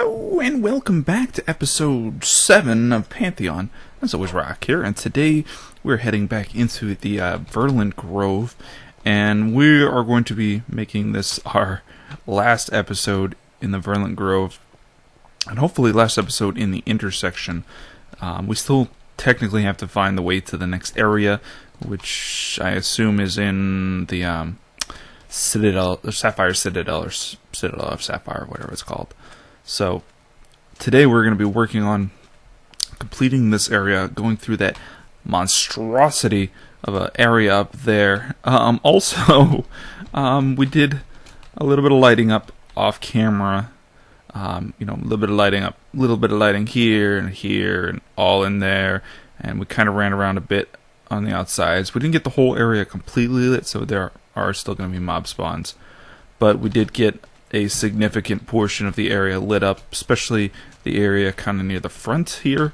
Hello and welcome back to episode 7 of Pantheon. As always, Rock here, and today we're heading back into the Verdant Grove, and we are going to be making this our last episode in the Verdant Grove, and hopefully last episode in the intersection. We still technically have to find the way to the next area, which I assume is in the Citadel, or Sapphire Citadel, or Citadel of Sapphire, whatever it's called. So, today we're going to be working on completing this area, going through that monstrosity of an area up there. Also, we did a little bit of lighting up off camera. A little bit of lighting up, a little bit of lighting here, and all in there. And we kind of ran around a bit on the outsides. We didn't get the whole area completely lit, so there are still going to be mob spawns. But we did get a significant portion of the area lit up, especially the area kind of near the front here.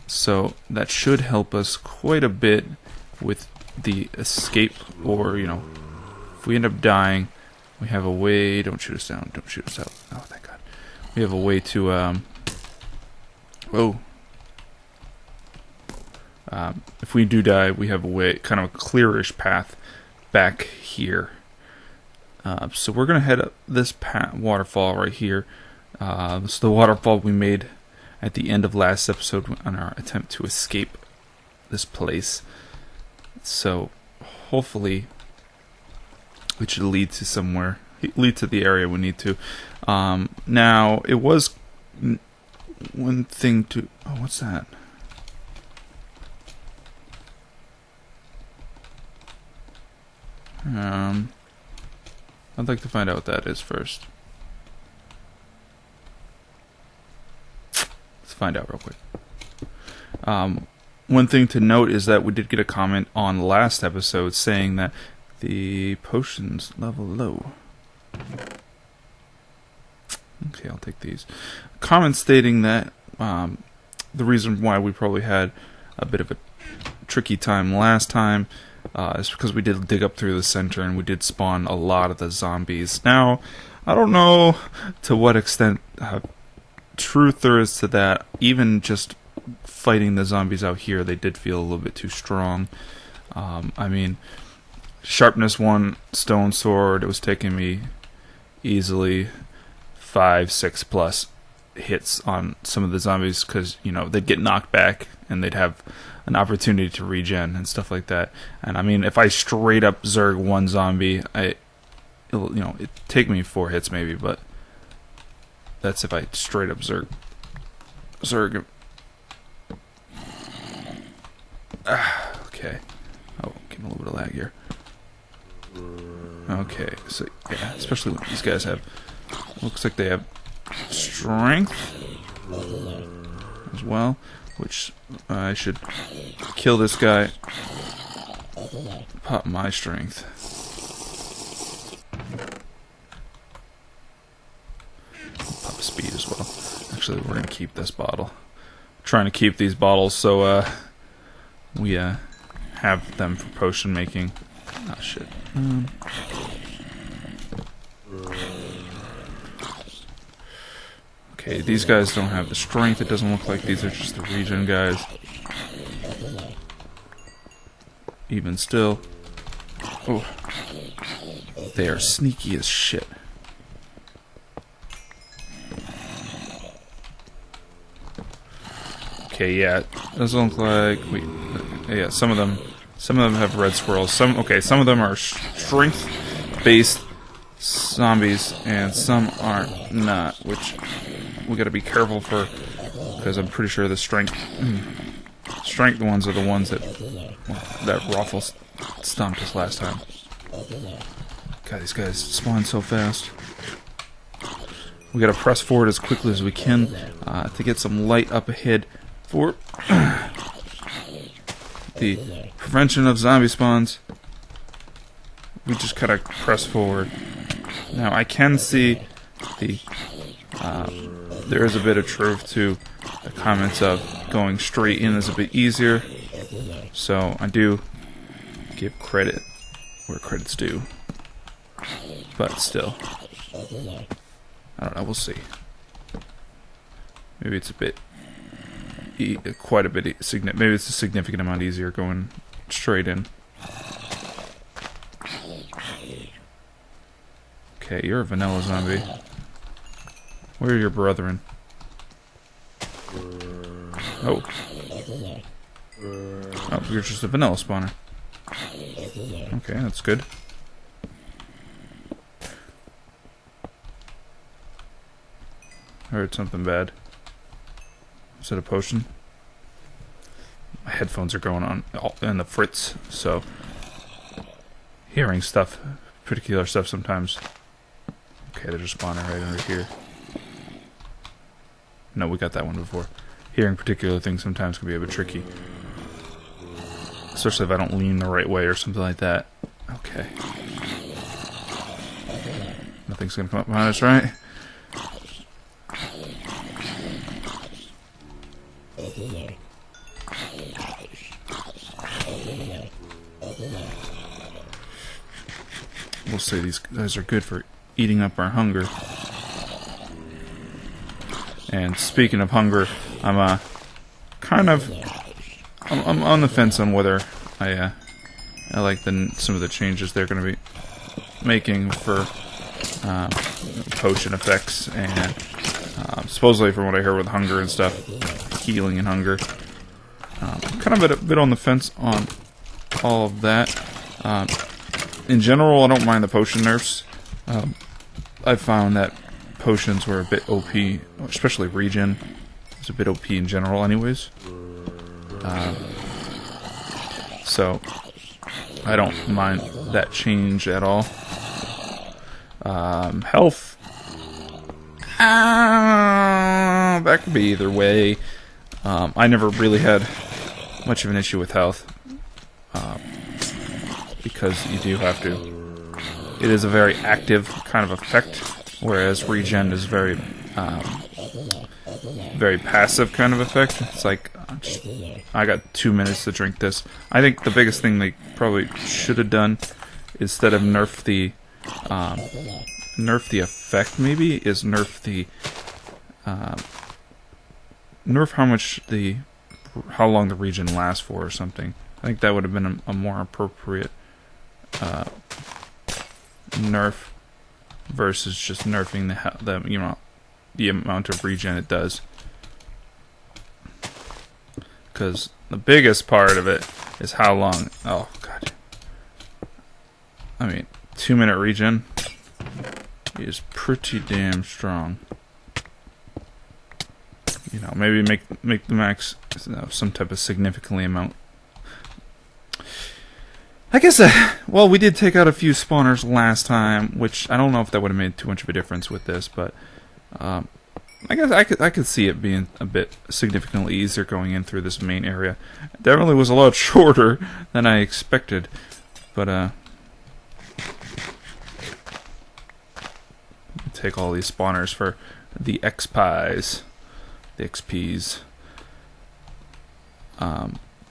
So that should help us quite a bit with the escape, or, if we end up dying, we have a way. Don't shoot us down, don't shoot us out. Oh, thank God. We have a way to, if we do die, we have a way, kind of a clearish path back here. So we're going to head up this waterfall right here. This is the waterfall we made at the end of last episode on our attempt to escape this place. So hopefully it should lead to somewhere, lead to the area we need to. Now, it was one thing to... Oh, what's that? I'd like to find out what that is first. Let's find out real quick. One thing to note is that we did get a comment on the last episode saying that the potions level low. Okay, I'll take these. Comment stating that the reason why we probably had a bit of a tricky time last time is because we did dig up through the center and we did spawn a lot of the zombies. Now, I don't know to what extent truth there is to that. Even just fighting the zombies out here, they did feel a little bit too strong. I mean, sharpness 1 stone sword, it was taking me easily 5-6 plus hits on some of the zombies, because they'd get knocked back and they'd have an opportunity to regen and stuff like that. And I mean, if I straight up zerg one zombie, it'd take me 4 hits maybe, but that's if I straight up zerg him. Okay. Oh, getting a little bit of lag here. Okay, so yeah, especially when these guys have, looks like they have strength as well, which I should kill this guy, pop my strength. Pop speed as well. Actually, we're going to keep this bottle. I'm trying to keep these bottles so we have them for potion making. Oh shit. Okay, these guys don't have the strength. It doesn't look like these are just the regen guys. Even still. Oh. They are sneaky as shit. Okay, yeah. Doesn't look like yeah, some of them have red squirrels. Some of them are strength based zombies and some are not, which we gotta be careful for, because I'm pretty sure the strength ones are the ones that Raffle stomped us last time. God, these guys spawn so fast. We gotta press forward as quickly as we can to get some light up ahead for the prevention of zombie spawns. We just gotta press forward. Now, I can see there is a bit of truth to the comments of going straight in is a bit easier, so I do give credit where credit's due, but still, I don't know, we'll see. Maybe it's a bit, quite a bit maybe it's a significant amount easier going straight in. Okay, you're a vanilla zombie. Where are your brethren? Oh. Oh, you're just a vanilla spawner. Okay, that's good. I heard something bad. Is it a potion? My headphones are going on in the fritz, so hearing stuff, particular stuff sometimes. Okay, there's a spawner right under here. No, we got that one before. Hearing particular things sometimes can be a bit tricky. Especially if I don't lean the right way or something like that. Okay. Nothing's gonna come up behind us, right? We'll say these guys are good for eating up our hunger. And speaking of hunger, I'm I'm on the fence on whether I like some of the changes they're going to be making for potion effects, and supposedly from what I heard with hunger and stuff, healing and hunger. Kind of a bit on the fence on all of that. In general, I don't mind the potion nerfs. I found that potions were a bit OP, especially regen. It's a bit OP in general anyways. So I don't mind that change at all. Health. That could be either way. I never really had much of an issue with health. Because you do have to. It is a very active kind of effect, whereas regen is very passive kind of effect. It's like, I got 2 minutes to drink this. I think the biggest thing they probably should have done, instead of nerf the effect, maybe, is nerf the nerf how long the regen lasts for or something. I think that would have been a more appropriate nerf versus just nerfing the amount of regen it does. Because the biggest part of it is how long. Oh god. I mean, 2-minute regen is pretty damn strong. You know, maybe make the max some type of significantly amount. I guess, well, we did take out a few spawners last time, which I don't know if that would have made too much of a difference with this, but I guess I could see it being a bit significantly easier going in through this main area. It definitely was a lot shorter than I expected, but take all these spawners for the XPs, the XPs.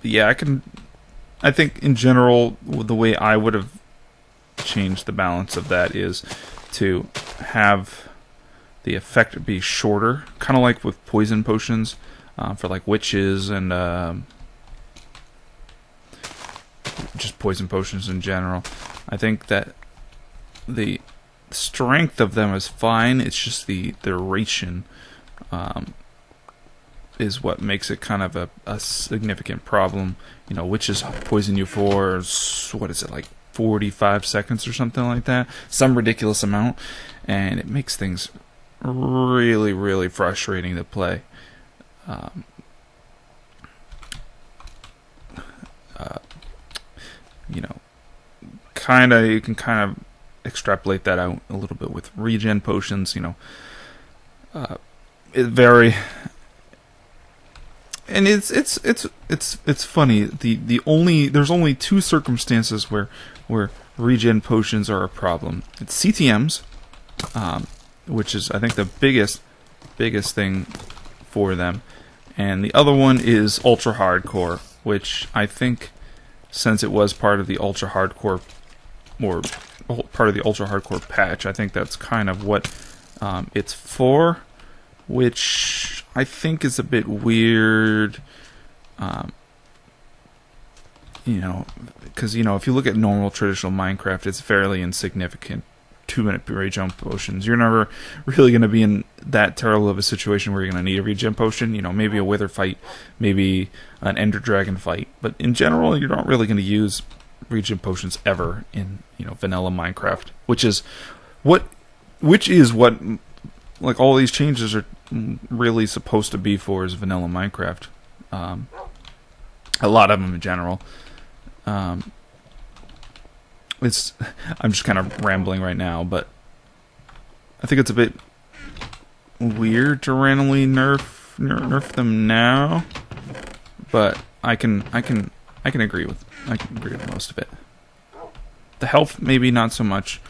Yeah, I think in general, the way I would have changed the balance of that is to have the effect be shorter, kind of like with poison potions for like witches and just poison potions in general. I think that the strength of them is fine. It's just the duration is what makes it kind of a significant problem. You know, witches poison you for, what is it, like 45 seconds or something like that? Some ridiculous amount. And it makes things really, really frustrating to play. You know, you can kind of extrapolate that out a little bit with regen potions, you know. It very... And it's funny. There's only two circumstances where regen potions are a problem. It's CTMs, which is I think the biggest thing for them, and the other one is ultra hardcore, which I think since it was part of the ultra hardcore patch, I think that's kind of what it's for, which I think is a bit weird. You know, because, you know, if you look at normal traditional Minecraft, it's fairly insignificant. 2-minute regen potions. You're never really going to be in that terrible of a situation where you're going to need a regen potion. You know, maybe a wither fight, maybe an ender dragon fight. But in general, you're not really going to use regen potions ever in, you know, vanilla Minecraft, which is what like all these changes are really supposed to be for, is vanilla Minecraft. A lot of them in general. I'm just kind of rambling right now, but I think it's a bit weird to randomly nerf them now. But I can agree with most of it. The health, maybe not so much.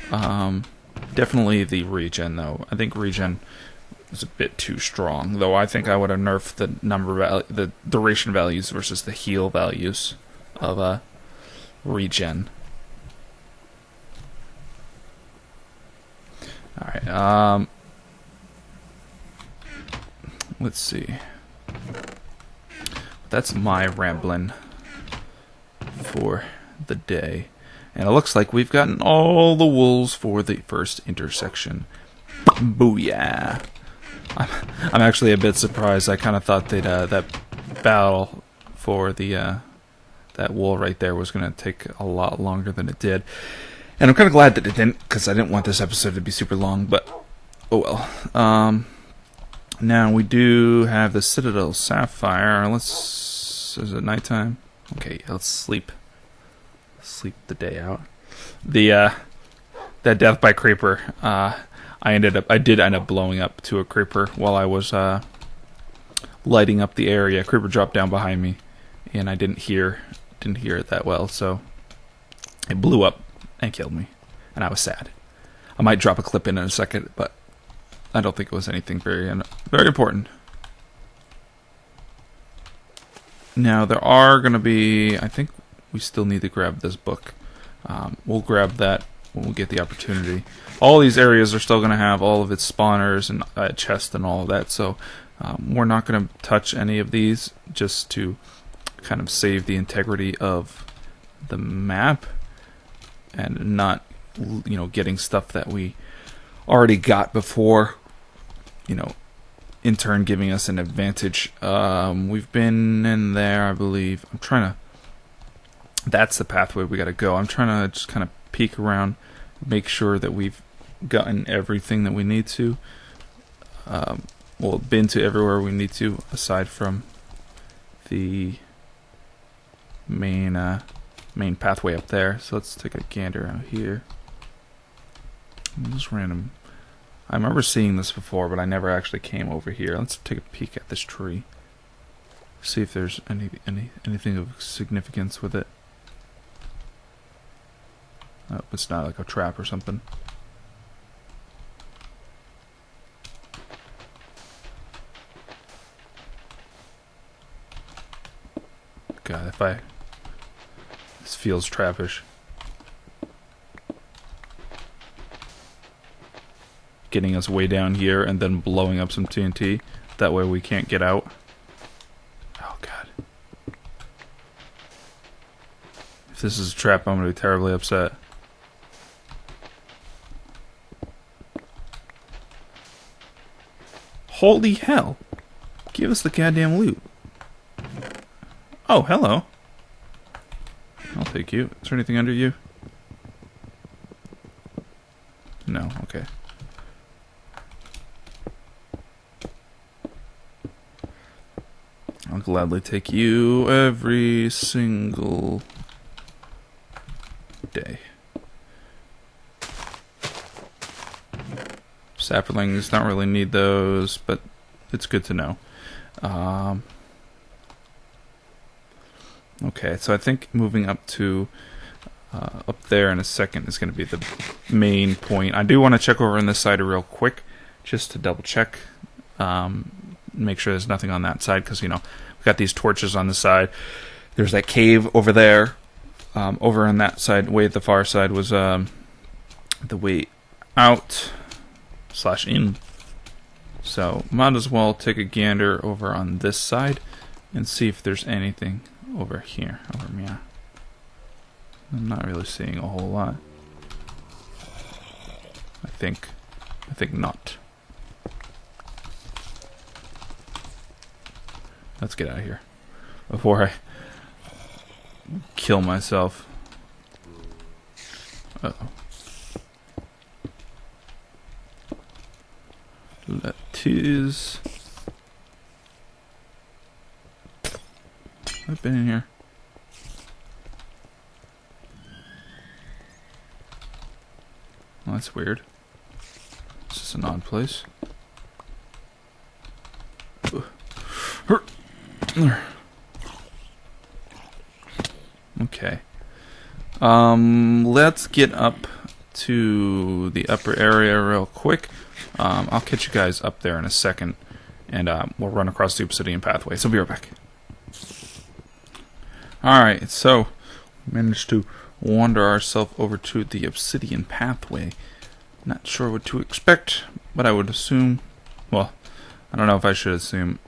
Definitely the regen, though. I think regen is a bit too strong, though. I think I would have nerfed the duration values versus the heal values of regen. Alright, let's see. That's my rambling for the day. And it looks like we've gotten all the wolves for the first intersection. Booyah! I'm actually a bit surprised. I kind of thought they'd, that battle for the that wool right there was going to take a lot longer than it did. And I'm kind of glad that it didn't, because I didn't want this episode to be super long, but oh well. Now we do have the Citadel Sapphire. Is it nighttime? Okay, let's sleep the day out. That death by creeper, I did end up blowing up to a creeper while I was lighting up the area. Creeper dropped down behind me, and I didn't hear it that well, so it blew up and killed me, and I was sad. I might drop a clip in a second, but I don't think it was anything very important. Now there are going to be, I think we still need to grab this book. We'll grab that when we get the opportunity. All these areas are still going to have all of its spawners and chests and all of that, so we're not going to touch any of these, just to kind of save the integrity of the map and not, you know, getting stuff that we already got before, you know, in turn giving us an advantage. We've been in there, I believe. That's the pathway we got to go. I'm trying to just kind of peek around, make sure that we've gotten everything that we need to. Well, been to everywhere we need to, aside from the main pathway up there. So let's take a gander out here. Just random. I remember seeing this before, but I never actually came over here. Let's take a peek at this tree. See if there's anything of significance with it. Oh, it's not like a trap or something. God, this feels trappish. Getting us way down here and then blowing up some TNT. That way we can't get out. Oh God. If this is a trap, I'm going to be terribly upset. Holy hell. Give us the goddamn loot. Oh, hello. I'll take you. Is there anything under you? No, okay. I'll gladly take you every single day. Saplings, don't really need those, but it's good to know. Okay, so I think moving up to up there in a second is going to be the main point. I do want to check over on this side real quick, just to double check, make sure there's nothing on that side, because, you know, we've got these torches on the side. There's that cave over there. Over on that side, way at the far side, was the way out / in. So might as well take a gander over on this side and see if there's anything over here. Yeah. I'm not really seeing a whole lot. I think not. Let's get out of here before I kill myself. Uh-oh. Lettuce. I've been in here. Well, that's weird. This is an odd place. Okay. Let's get up to the upper area real quick. I'll catch you guys up there in a second, and we'll run across the obsidian pathway. So be right back. Alright, so we managed to wander ourselves over to the obsidian pathway. Not sure what to expect, but I would assume, well, I don't know if I should assume.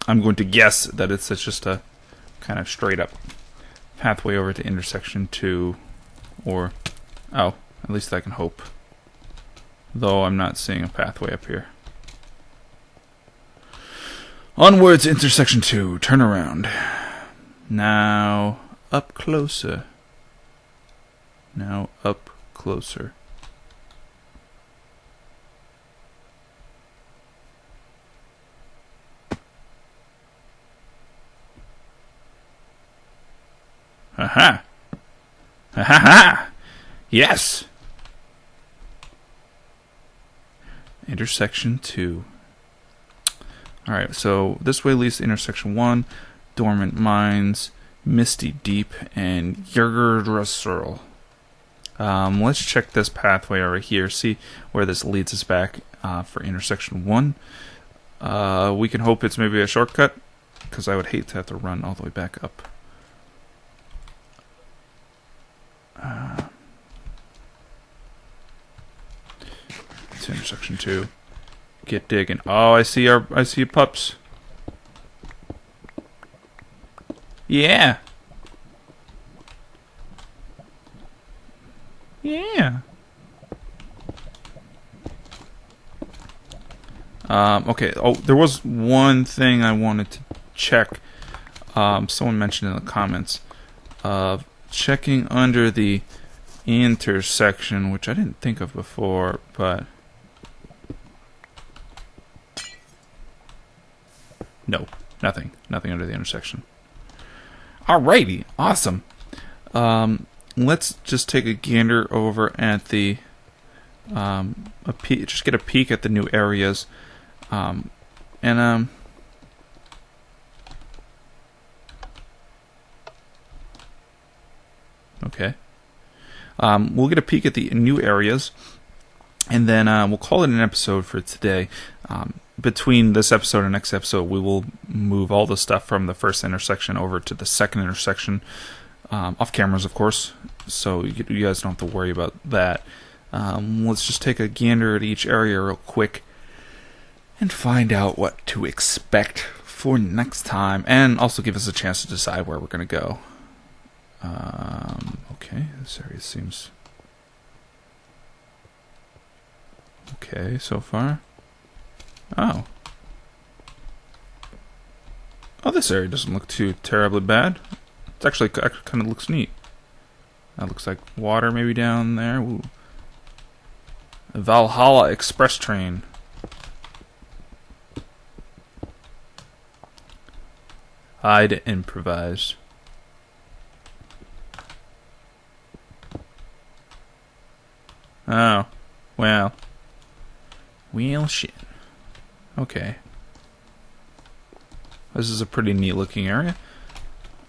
I'm going to guess that it's just a kind of straight up pathway over to intersection 2, or, oh, at least I can hope. Though I'm not seeing a pathway up here. Onwards, intersection 2, turn around. Now, up closer. Now, up closer. Aha! Ha ha ha! Yes! Intersection 2. Alright, so this way leads to intersection 1, Dormant Mines, Misty Deep, and Yggdrasil. Let's check this pathway over here, see where this leads us back for intersection 1. We can hope it's maybe a shortcut, because I would hate to have to run all the way back up. It's intersection 2. Get digging. Oh, I see pups. Yeah. Yeah. Okay. Oh, there was one thing I wanted to check. Someone mentioned in the comments. Checking under the intersection, which I didn't think of before, but no, nothing under the intersection. Alrighty, awesome. Let's just take a gander over at the just get a peek at the new areas, okay. We'll get a peek at the new areas, and then we'll call it an episode for today. Between this episode and next episode, we will move all the stuff from the first intersection over to the second intersection, off cameras, of course, so you guys don't have to worry about that. Let's just take a gander at each area real quick and find out what to expect for next time, and also give us a chance to decide where we're going to go. Okay, this area seems okay so far. Oh, this area doesn't look too terribly bad. It's actually kind of looks neat. That looks like water maybe down there. Ooh. Valhalla Express train. I'd improvise. Oh, well. Well, shit. Okay. This is a pretty neat looking area.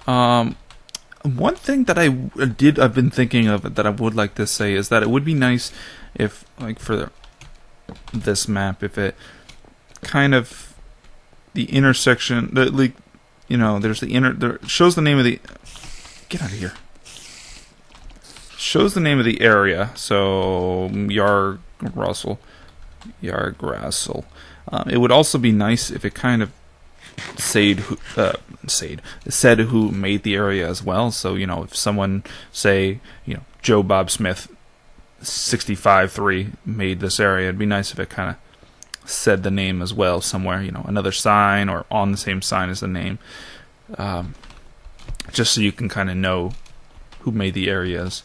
One thing that I've been thinking of that I would like to say is that it would be nice if, like, for this map, if it kind of the intersection, like, you know, there's there shows the name of the. Get out of here. Shows the name of the area, so Russell, Yargrassel. It would also be nice if it kind of said who made the area as well. So, you know, if someone, say, you know, Joe Bob Smith 65-3 made this area, it'd be nice if it kind of said the name as well somewhere, you know, another sign or on the same sign as the name, just so you can kind of know who made the areas.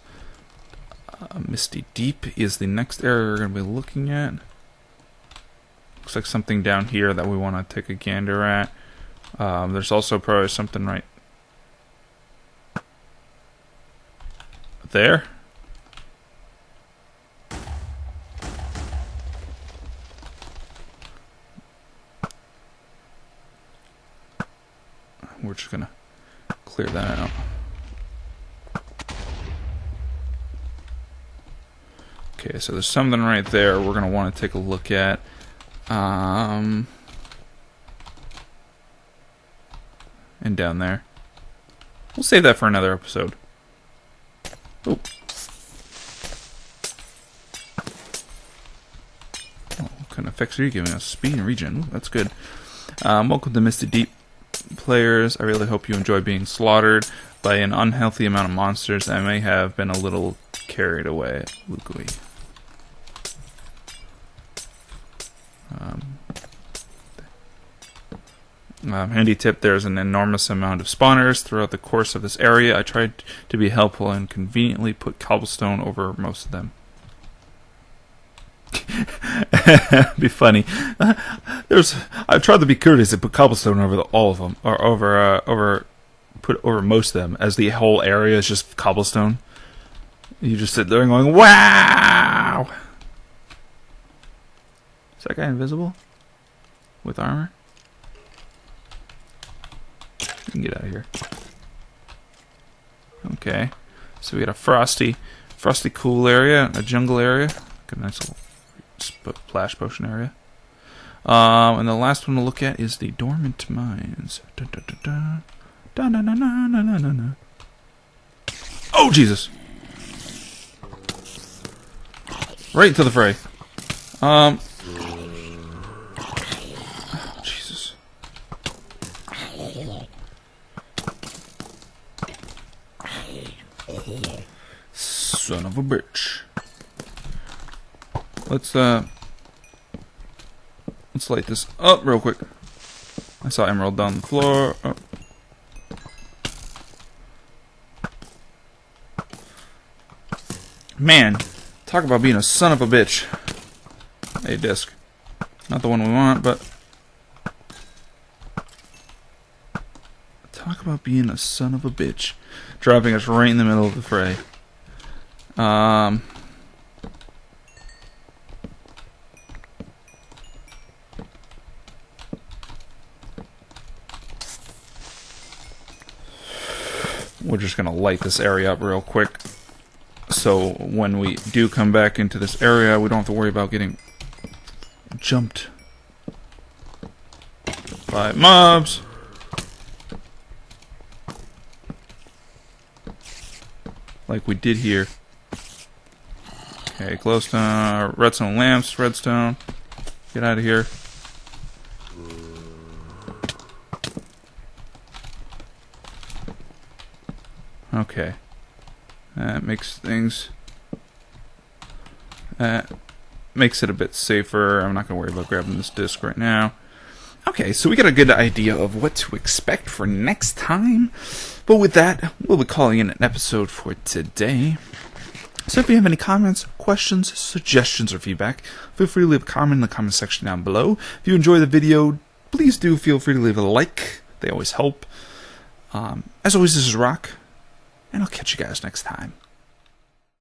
Misty Deep is the next area we're going to be looking at. Looks like something down here that we want to take a gander at. There's also probably something right there. We're just going to clear that out. Okay, so there's something right there we're going to want to take a look at. And down there. We'll save that for another episode. Oh. What kind of effects are you giving us? Speed and regen. Ooh, that's good. Welcome to Misty Deep, players. I really hope you enjoy being slaughtered by an unhealthy amount of monsters. I may have been a little carried away. Luckily. Handy tip, there's an enormous amount of spawners throughout the course of this area. I tried to be helpful and conveniently put cobblestone over most of them. Be funny. I tried to be courteous and put cobblestone over all of them, or put over most of them, as the whole area is just cobblestone. You just sit there and going, wow! Is that guy invisible? With armor? You can get out of here. Okay. So we got a frosty cool area, a jungle area. Got a nice little splash potion area. And the last one to look at is the dormant mines. Dun, dun, dun, dun. Dun, dun, dun, dun, dun, dun, dun. Oh, Jesus! Right into the fray. Jesus. Son of a bitch. Let's light this up real quick. I saw emerald down the floor. Oh. Man, talk about being a son of a bitch. Hey, disc. Not the one we want, but talk about being a son of a bitch. Dropping us right in the middle of the fray. We're just gonna light this area up real quick, so when we do come back into this area, we don't have to worry about getting jumped by mobs. Like we did here. Okay, glowstone, redstone lamps, redstone. Get out of here. Okay. That makes things... That makes it a bit safer. I'm not going to worry about grabbing this disc right now. Okay, so we got a good idea of what to expect for next time. But with that, we'll be calling in an episode for today. So if you have any comments, questions, suggestions, or feedback, feel free to leave a comment in the comment section down below. If you enjoy the video, please do feel free to leave a like. They always help. As always, this is Rock, and I'll catch you guys next time.